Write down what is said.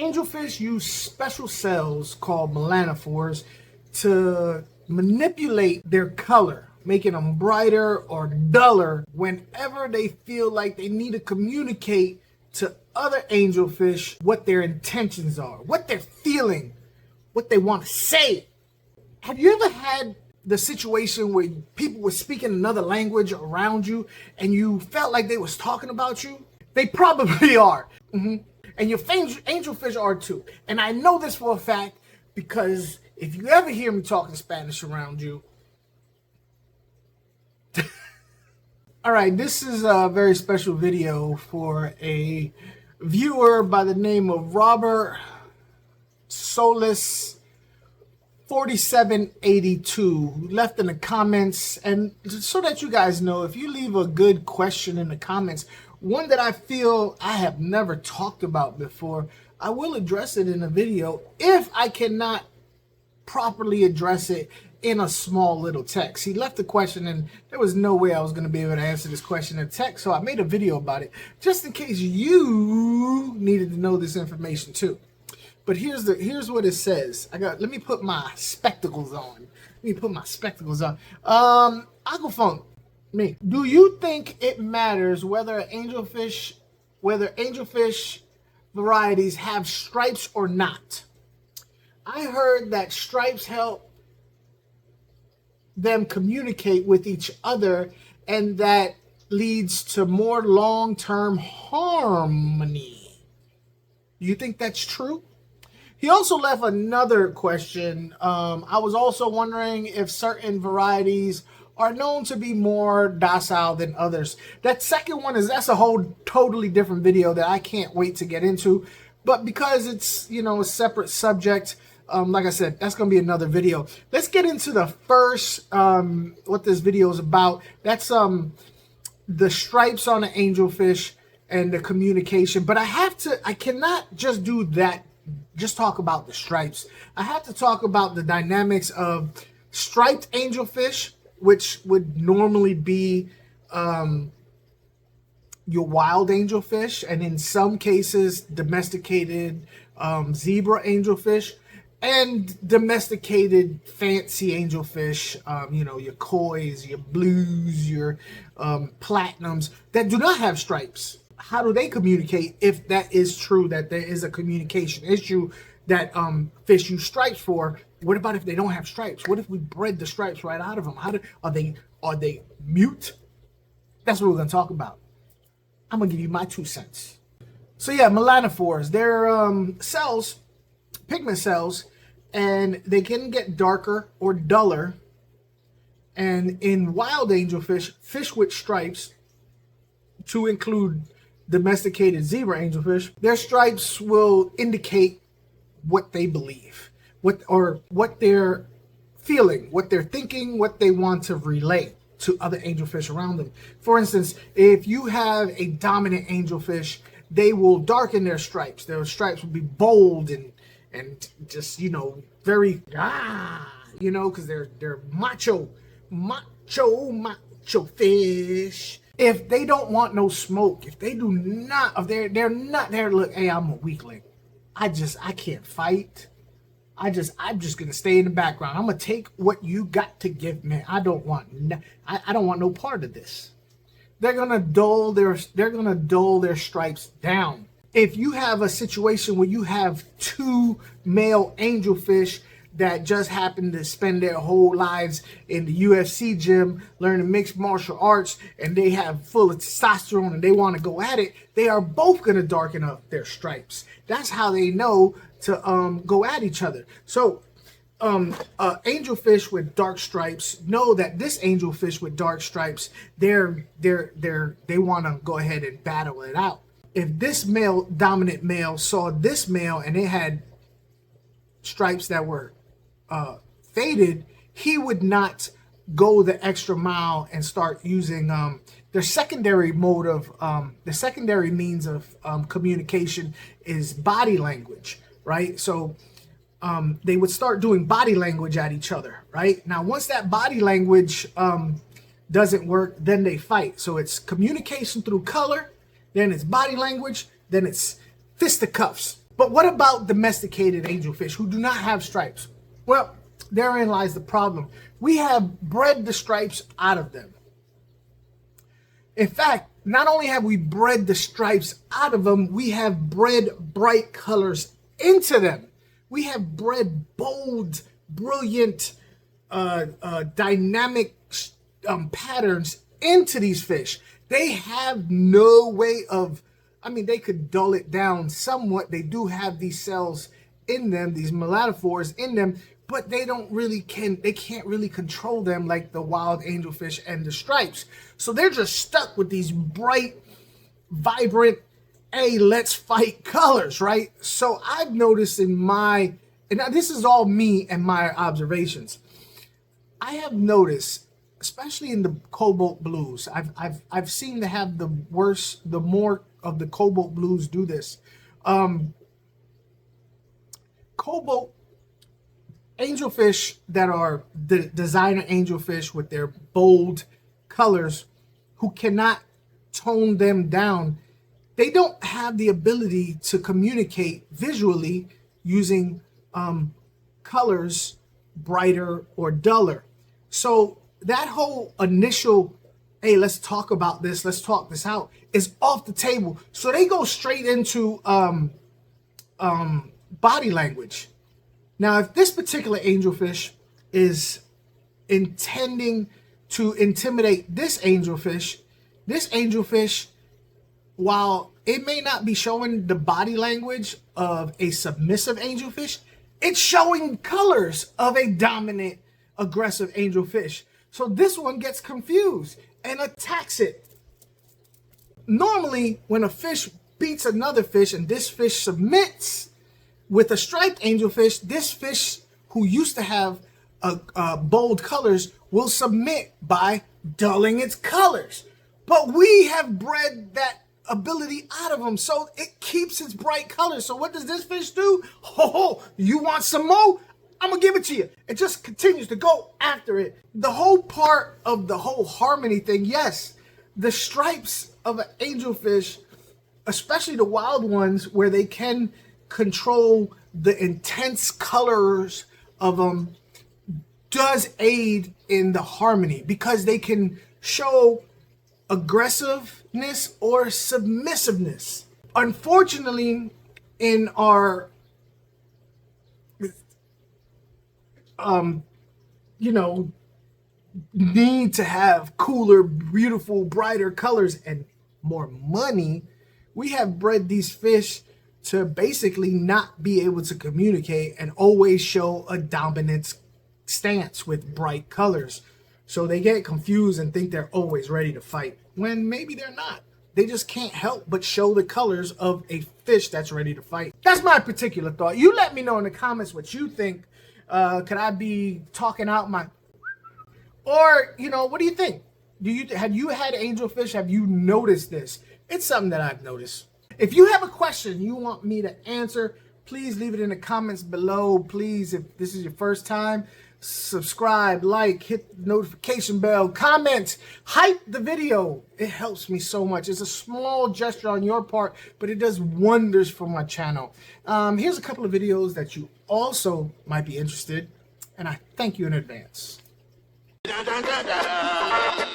Angelfish use special cells called melanophores to manipulate their color, making them brighter or duller whenever they feel like they need to communicate to other angelfish what their intentions are, what they're feeling, what they want to say. Have you ever had the situation where people were speaking another language around you and you felt like they was talking about you? They probably are. And your angelfish are too. And I know this for a fact because if you ever hear me talking Spanish around you, all right, this is a very special video for a viewer by the name of Robert Solis 4782, who left in the comments. And so that you guys know, if you leave a good question in the comments, one that I feel I have never talked about before, I will address it in a video if I cannot properly address it in a small little text. He left the question and there was no way I was going to be able to answer this question in text, so I made a video about it just in case you needed to know this information too. But here's what it says. Let me put my spectacles on. Aquafunk, me. Do you think it matters whether angelfish varieties have stripes or not? I heard that stripes help them communicate with each other, and that leads to more long-term harmony. Do you think that's true? He also left another question. I was also wondering if certain varieties are known to be more docile than others. That second one that's a whole totally different video that I can't wait to get into. But because it's, a separate subject, like I said, that's going to be another video. Let's get into the first, what this video is about. That's the stripes on the angelfish and the communication. But I cannot just do that. Just talk about the stripes. I have to talk about the dynamics of striped angelfish, which would normally be your wild angelfish, and in some cases domesticated zebra angelfish, and domesticated fancy angelfish, your kois, your blues, your platinums that do not have stripes. How do they communicate if that is true, that there is a communication issue that fish use stripes for? What about if they don't have stripes? What if we bred the stripes right out of them? Are they mute? That's what we're going to talk about. I'm going to give you my 2 cents. So yeah, melanophores, they're cells, pigment cells, and they can get darker or duller. And in wild angelfish, fish with stripes, to include domesticated zebra angelfish, their stripes will indicate what they believe, what they're feeling, what they're thinking, what they want to relay to other angelfish around them. For instance, if you have a dominant angelfish, they will darken their stripes. Their stripes will be bold and just, very because they're macho fish. If they don't want no smoke, if they do not, if they're not there to look, hey, I'm a weakling, I can't fight. I'm just gonna stay in the background. I'm gonna take what you got to give me. I don't want no part of this. They're gonna dull their stripes down. If you have a situation where you have 2 male angelfish that just happen to spend their whole lives in the UFC gym learning mixed martial arts, and they have full of testosterone and they want to go at it, they are both going to darken up their stripes. That's how they know to go at each other. So angelfish with dark stripes know that this angelfish with dark stripes, they want to go ahead and battle it out. If this dominant male saw this male and it had stripes that were faded, he would not go the extra mile and start using their secondary mode of the secondary means of communication is body language, right? So they would start doing body language at each other, right? Now, once that body language doesn't work, then they fight. So it's communication through color, then it's body language, then it's fisticuffs. But what about domesticated angelfish who do not have stripes? Well, therein lies the problem. We have bred the stripes out of them. In fact, not only have we bred the stripes out of them, we have bred bright colors into them. We have bred bold, brilliant, dynamic patterns into these fish. They have no way of, I mean, they could dull it down somewhat. They do have these cells in them, these melanophores in them, but they can't really control them like the wild angelfish and the stripes. So they're just stuck with these bright, vibrant, hey, let's fight colors, right? So I've noticed in my, and now this is all me and my observations, I have noticed, especially in the cobalt blues, I've seen to have the more of the cobalt blues do this. Cobalt angelfish that are the designer angelfish with their bold colors, who cannot tone them down, they don't have the ability to communicate visually using colors brighter or duller. So that whole initial, hey, let's talk about this, let's talk this out, is off the table. So they go straight into body language. Now, if this particular angelfish is intending to intimidate this angelfish, while it may not be showing the body language of a submissive angelfish, it's showing colors of a dominant, aggressive angelfish. So this one gets confused and attacks it. Normally, when a fish beats another fish and this fish submits, with a striped angelfish, this fish who used to have bold colors will submit by dulling its colors. But we have bred that ability out of them, so it keeps its bright colors. So what does this fish do? Oh, you want some more? I'm gonna give it to you. It just continues to go after it. The whole part of the whole harmony thing, yes, the stripes of an angelfish, especially the wild ones where they can control the intense colors of them, does aid in the harmony because they can show aggressiveness or submissiveness. Unfortunately, in our need to have cooler, beautiful, brighter colors and more money, we have bred these fish to basically not be able to communicate and always show a dominant stance with bright colors. So they get confused and think they're always ready to fight, when maybe they're not. They just can't help but show the colors of a fish that's ready to fight. That's my particular thought. You let me know in the comments what you think. Could I be talking out my... Or, what do you think? Have you had angelfish? Have you noticed this? It's something that I've noticed. If you have a question you want me to answer, please leave it in the comments below. Please, if this is your first time, subscribe, like, hit the notification bell, comment, hype the video. It helps me so much. It's a small gesture on your part, but it does wonders for my channel. Here's a couple of videos that you also might be interested, and I thank you in advance. Da da da da da.